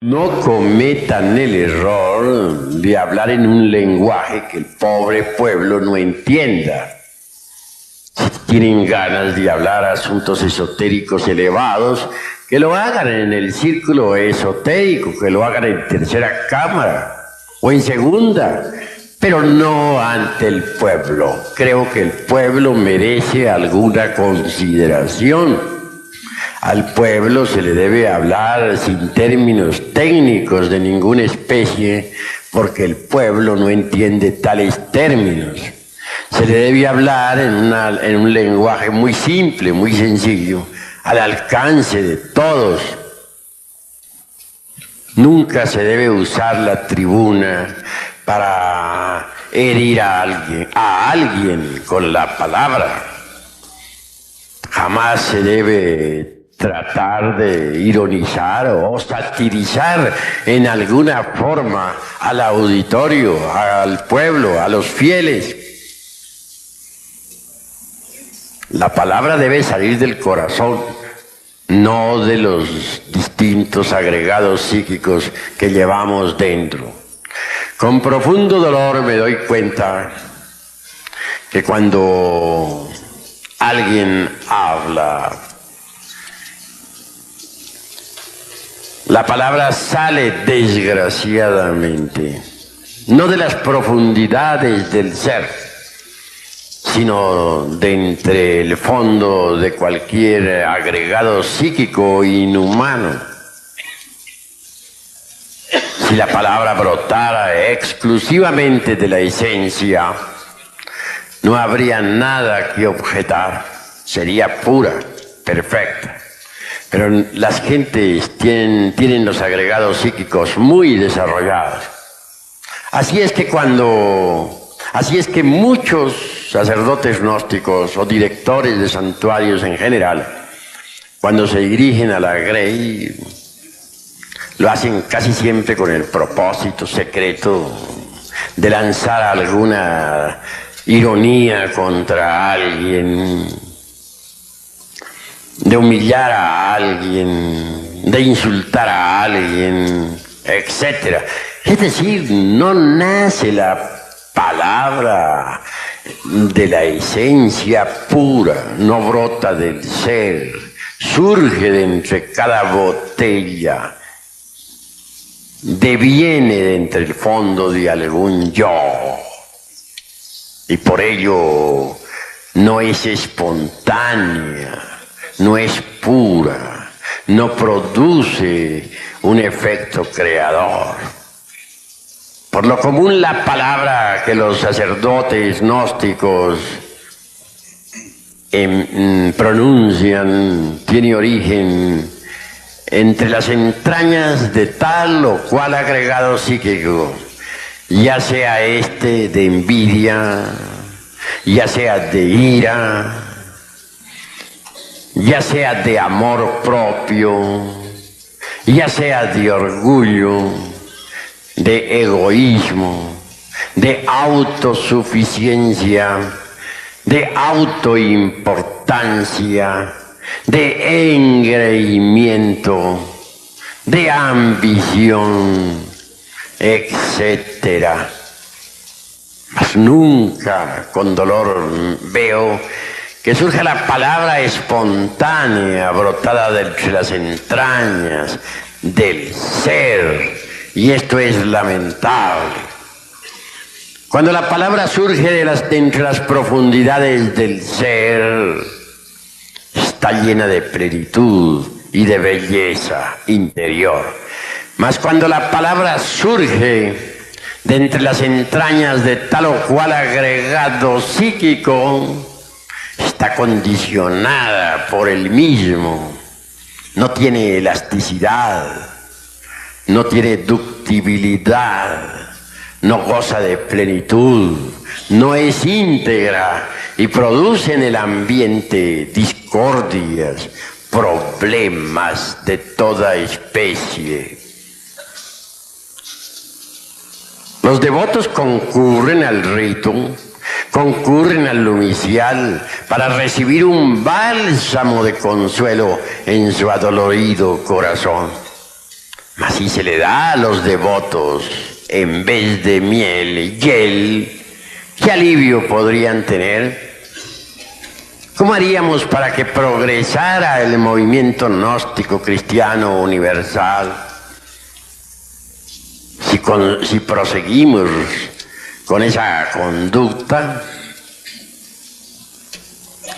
No cometan el error de hablar en un lenguaje que el pobre pueblo no entienda. Si tienen ganas de hablar asuntos esotéricos elevados, que lo hagan en el círculo esotérico, que lo hagan en tercera cámara o en segunda, pero no ante el pueblo. Creo que el pueblo merece alguna consideración. Al pueblo se le debe hablar sin términos técnicos de ninguna especie, porque el pueblo no entiende tales términos. Se le debe hablar en un lenguaje muy simple, muy sencillo, al alcance de todos. Nunca se debe usar la tribuna para herir a alguien con la palabra. Jamás se debe tratar de ironizar o satirizar en alguna forma al auditorio, al pueblo, a los fieles. La palabra debe salir del corazón, no de los distintos agregados psíquicos que llevamos dentro. Con profundo dolor me doy cuenta que cuando alguien habla, la palabra sale desgraciadamente, no de las profundidades del ser, sino de entre el fondo de cualquier agregado psíquico inhumano. Si la palabra brotara exclusivamente de la esencia, no habría nada que objetar, sería pura, perfecta. Pero las gentes tienen los agregados psíquicos muy desarrollados. Así es que muchos sacerdotes gnósticos o directores de santuarios en general, cuando se dirigen a la Grey, lo hacen casi siempre con el propósito secreto de lanzar alguna ironía contra alguien, de humillar a alguien, de insultar a alguien, etc. Es decir, no nace la palabra de la esencia pura, no brota del ser, surge de entre cada botella, deviene de entre el fondo de algún yo, y por ello no es espontánea, no es pura, no produce un efecto creador. Por lo común, la palabra que los sacerdotes gnósticos pronuncian tiene origen entre las entrañas de tal o cual agregado psíquico, ya sea este de envidia, ya sea de ira, ya sea de amor propio, ya sea de orgullo, de egoísmo, de autosuficiencia, de autoimportancia, de engreimiento, de ambición, etc. Mas nunca con dolor veo que surja la palabra espontánea, brotada de entre las entrañas del ser, y esto es lamentable. Cuando la palabra surge de entre las profundidades del ser, está llena de plenitud y de belleza interior. Mas cuando la palabra surge de entre las entrañas de tal o cual agregado psíquico, está condicionada por el mismo, no tiene elasticidad, no tiene ductibilidad, no goza de plenitud, no es íntegra y produce en el ambiente discordias, problemas de toda especie. Los devotos concurren al rito, concurren al lumicial para recibir un bálsamo de consuelo en su adolorido corazón. Mas si se le da a los devotos en vez de miel, hiel, ¿qué alivio podrían tener? ¿Cómo haríamos para que progresara el movimiento gnóstico cristiano universal? Si proseguimos con esa conducta,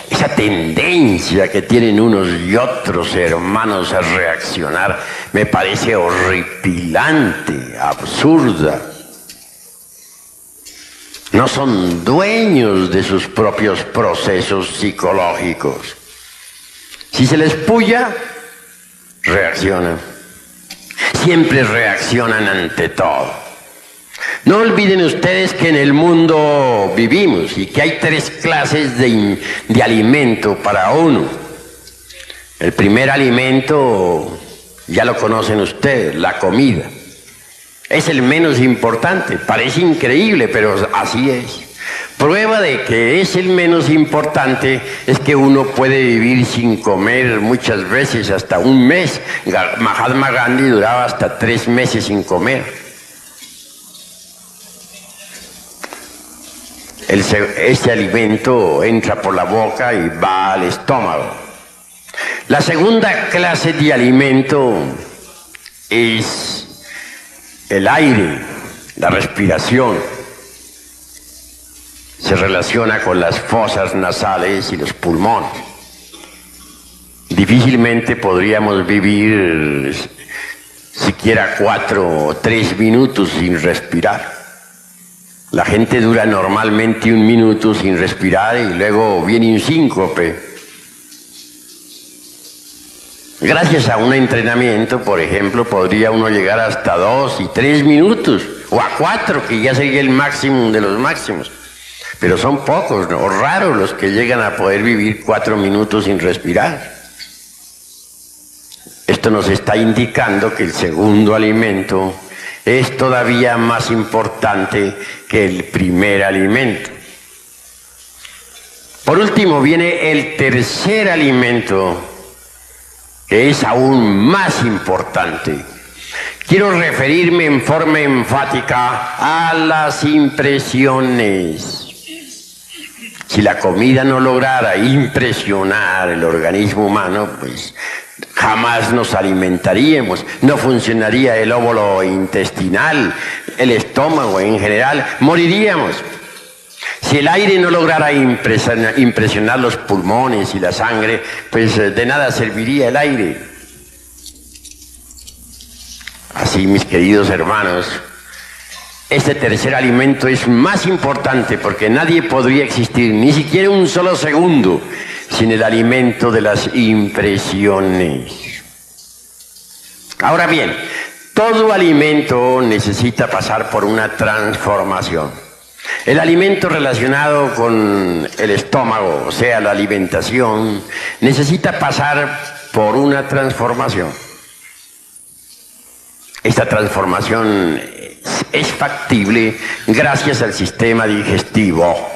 esa tendencia que tienen unos y otros hermanos a reaccionar, me parece horripilante, absurda. No son dueños de sus propios procesos psicológicos. Si se les puya, reaccionan. Siempre reaccionan ante todo. No olviden ustedes que en el mundo vivimos y que hay 3 clases de alimento para uno. El primer alimento, ya lo conocen ustedes, la comida. Es el menos importante, parece increíble, pero así es. Prueba de que es el menos importante es que uno puede vivir sin comer muchas veces hasta un mes. Mahatma Gandhi duraba hasta 3 meses sin comer. Este alimento entra por la boca y va al estómago. La segunda clase de alimento es el aire, la respiración. Se relaciona con las fosas nasales y los pulmones. Difícilmente podríamos vivir siquiera 4 o 3 minutos sin respirar. La gente dura normalmente 1 minuto sin respirar y luego viene un síncope. Gracias a un entrenamiento, por ejemplo, podría uno llegar hasta 2 y 3 minutos, o a 4, que ya sería el máximo de los máximos. Pero son pocos, ¿no? O raros los que llegan a poder vivir 4 minutos sin respirar. Esto nos está indicando que el segundo alimento es todavía más importante que el primer alimento. Por último viene el tercer alimento, que es aún más importante. Quiero referirme en forma enfática a las impresiones. Si la comida no lograra impresionar el organismo humano, pues jamás nos alimentaríamos, no funcionaría el óvulo intestinal, el estómago en general, moriríamos. Si el aire no lograra impresionar los pulmones y la sangre, pues de nada serviría el aire. Así, mis queridos hermanos, este tercer alimento es más importante porque nadie podría existir, ni siquiera un solo segundo, sin el alimento de las impresiones. Ahora bien, todo alimento necesita pasar por una transformación. El alimento relacionado con el estómago, o sea, la alimentación, necesita pasar por una transformación. Esta transformación es factible gracias al sistema digestivo.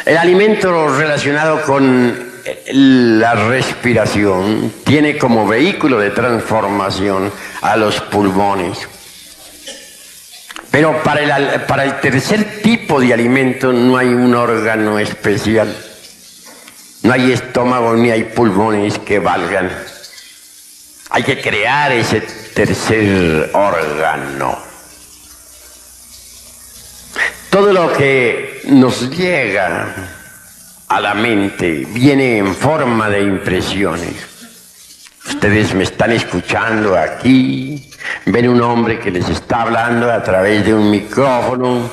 El alimento relacionado con la respiración tiene como vehículo de transformación a los pulmones. Pero para el tercer tipo de alimento no hay un órgano especial. No hay estómago ni hay pulmones que valgan. Hay que crear ese tercer órgano. Todo lo que nos llega a la mente viene en forma de impresiones. Ustedes me están escuchando aquí, ven un hombre que les está hablando a través de un micrófono,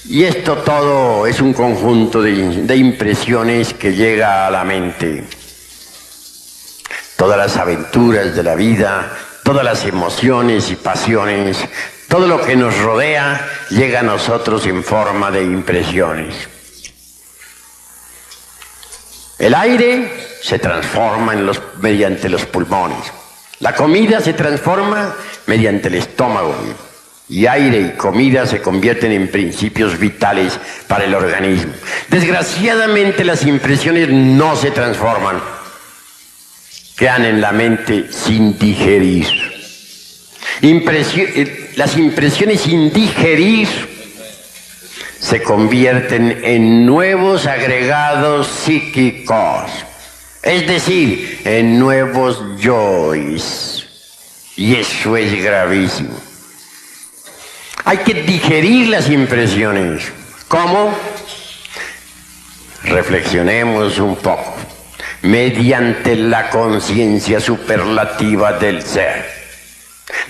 y esto todo es un conjunto de impresiones que llega a la mente. Todas las aventuras de la vida, todas las emociones y pasiones, todo lo que nos rodea llega a nosotros en forma de impresiones. El aire se transforma mediante los pulmones. La comida se transforma mediante el estómago. Y aire y comida se convierten en principios vitales para el organismo. Desgraciadamente las impresiones no se transforman. quedan en la mente sin digerir. Las impresiones sin digerir se convierten en nuevos agregados psíquicos, es decir, en nuevos yoes. Y eso es gravísimo. Hay que digerir las impresiones. ¿Cómo? Reflexionemos un poco. Mediante la conciencia superlativa del ser.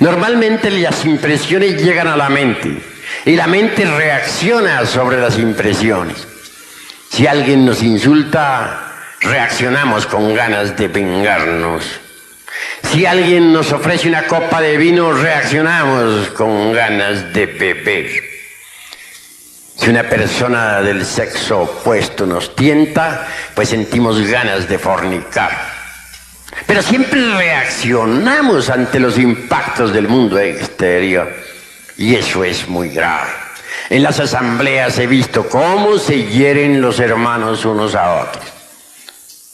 Normalmente las impresiones llegan a la mente y la mente reacciona sobre las impresiones. Si alguien nos insulta, reaccionamos con ganas de vengarnos. Si alguien nos ofrece una copa de vino, reaccionamos con ganas de beber. Si una persona del sexo opuesto nos tienta, pues sentimos ganas de fornicar. Pero siempre reaccionamos ante los impactos del mundo exterior. Y eso es muy grave. En las asambleas he visto cómo se hieren los hermanos unos a otros.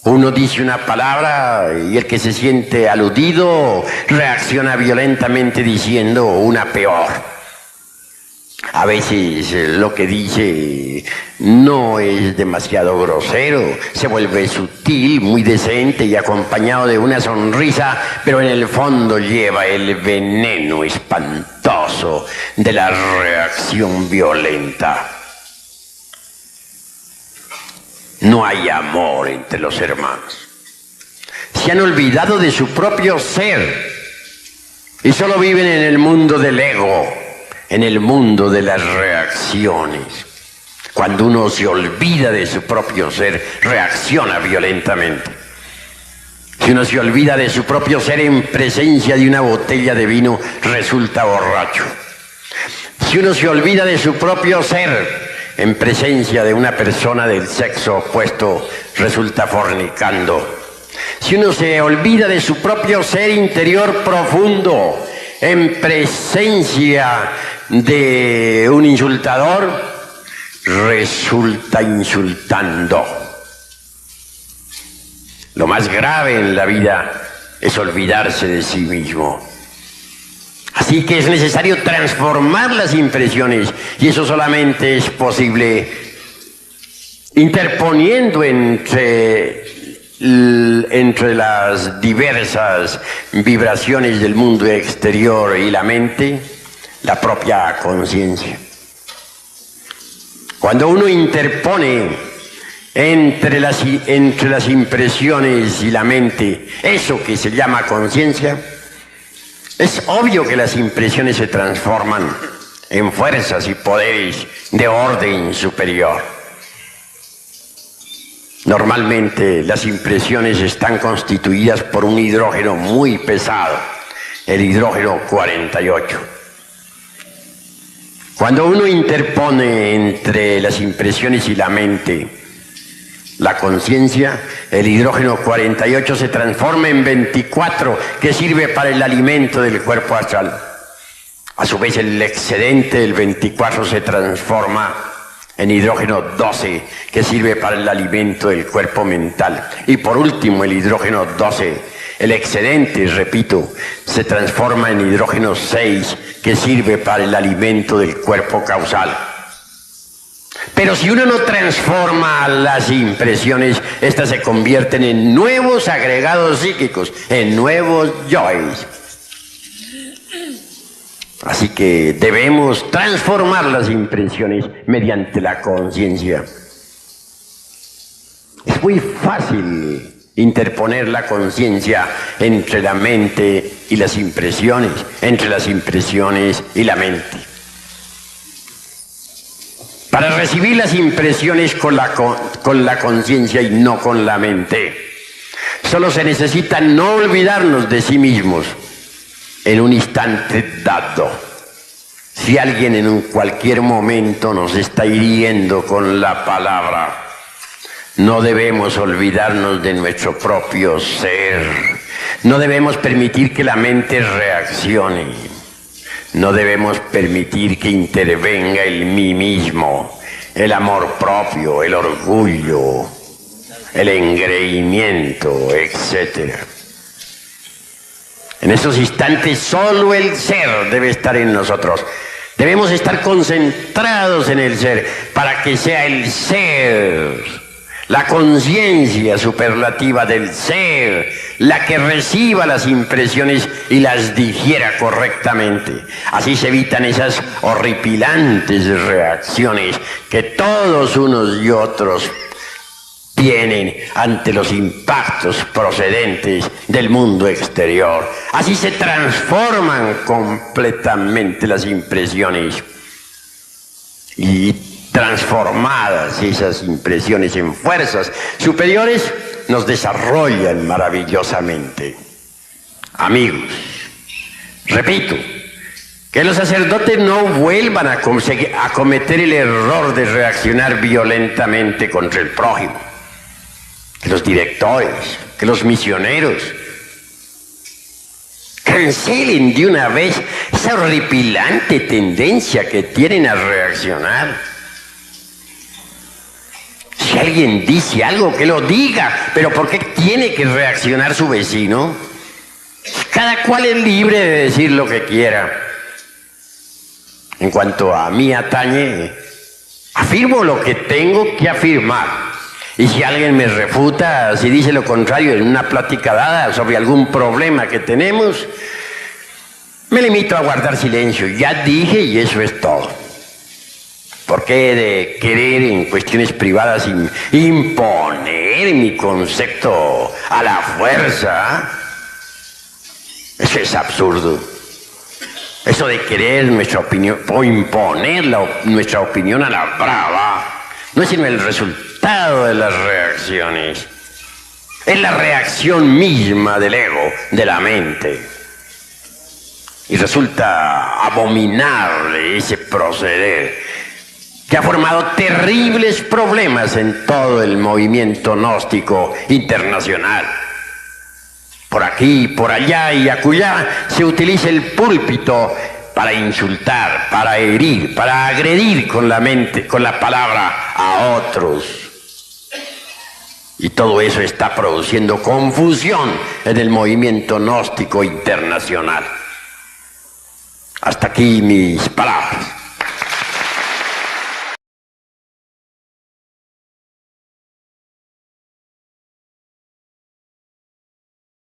Uno dice una palabra y el que se siente aludido reacciona violentamente diciendo una peor. A veces lo que dice no es demasiado grosero, se vuelve sutil, muy decente y acompañado de una sonrisa, pero en el fondo lleva el veneno espantoso de la reacción violenta. No hay amor entre los hermanos. Se han olvidado de su propio ser y solo viven en el mundo del ego, en el mundo de las reacciones. Cuando uno se olvida de su propio ser, reacciona violentamente. Si uno se olvida de su propio ser en presencia de una botella de vino, resulta borracho. Si uno se olvida de su propio ser en presencia de una persona del sexo opuesto, resulta fornicando. Si uno se olvida de su propio ser interior profundo en presencia de un insultador, resulta insultando. Lo más grave en la vida es olvidarse de sí mismo. Así que es necesario transformar las impresiones, y eso solamente es posible interponiendo entre las diversas vibraciones del mundo exterior y la mente, la propia conciencia. Cuando uno interpone entre las impresiones y la mente eso que se llama conciencia, es obvio que las impresiones se transforman en fuerzas y poderes de orden superior. Normalmente las impresiones están constituidas por un hidrógeno muy pesado, el hidrógeno 48. Cuando uno interpone entre las impresiones y la mente la conciencia, el hidrógeno 48 se transforma en 24, que sirve para el alimento del cuerpo astral. A su vez, el excedente del 24 se transforma en hidrógeno 12, que sirve para el alimento del cuerpo mental. Y por último, el hidrógeno 12, el excedente, repito, se transforma en hidrógeno 6, que sirve para el alimento del cuerpo causal. Pero si uno no transforma las impresiones, estas se convierten en nuevos agregados psíquicos, en nuevos yoes. Así que debemos transformar las impresiones mediante la conciencia. Es muy fácil interponer la conciencia entre la mente y las impresiones, entre las impresiones y la mente. Para recibir las impresiones con la conciencia y no con la mente, solo se necesita no olvidarnos de sí mismos en un instante dado. Si alguien en cualquier momento nos está hiriendo con la palabra, no debemos olvidarnos de nuestro propio ser. No debemos permitir que la mente reaccione. No debemos permitir que intervenga el mí mismo, el amor propio, el orgullo, el engreimiento, etc. En esos instantes solo el ser debe estar en nosotros. Debemos estar concentrados en el ser para que sea el ser, la conciencia superlativa del ser, la que reciba las impresiones y las digiera correctamente. Así se evitan esas horripilantes reacciones que todos unos y otros tienen ante los impactos procedentes del mundo exterior. Así se transforman completamente las impresiones y transformadas esas impresiones en fuerzas superiores nos desarrollan maravillosamente. Amigos, repito, que los sacerdotes no vuelvan a cometer el error de reaccionar violentamente contra el prójimo. Que los directores, que los misioneros cancelen de una vez esa horripilante tendencia que tienen a reaccionar. Si alguien dice algo, que lo diga, pero ¿por qué tiene que reaccionar su vecino? Cada cual es libre de decir lo que quiera. En cuanto a mí atañe, afirmo lo que tengo que afirmar. Y si alguien me refuta, si dice lo contrario en una plática dada sobre algún problema que tenemos, me limito a guardar silencio. Ya dije y eso es todo. ¿Por qué de querer en cuestiones privadas imponer mi concepto a la fuerza? Eso es absurdo. Eso de querer nuestra opinión o imponer nuestra opinión a la brava no es sino el resultado de las reacciones. Es la reacción misma del ego, de la mente. Y resulta abominable ese proceder que ha formado terribles problemas en todo el movimiento gnóstico internacional. Por aquí, por allá y acullá se utiliza el púlpito para insultar, para herir, para agredir con la mente, con la palabra a otros. Y todo eso está produciendo confusión en el movimiento gnóstico internacional. Hasta aquí mis palabras.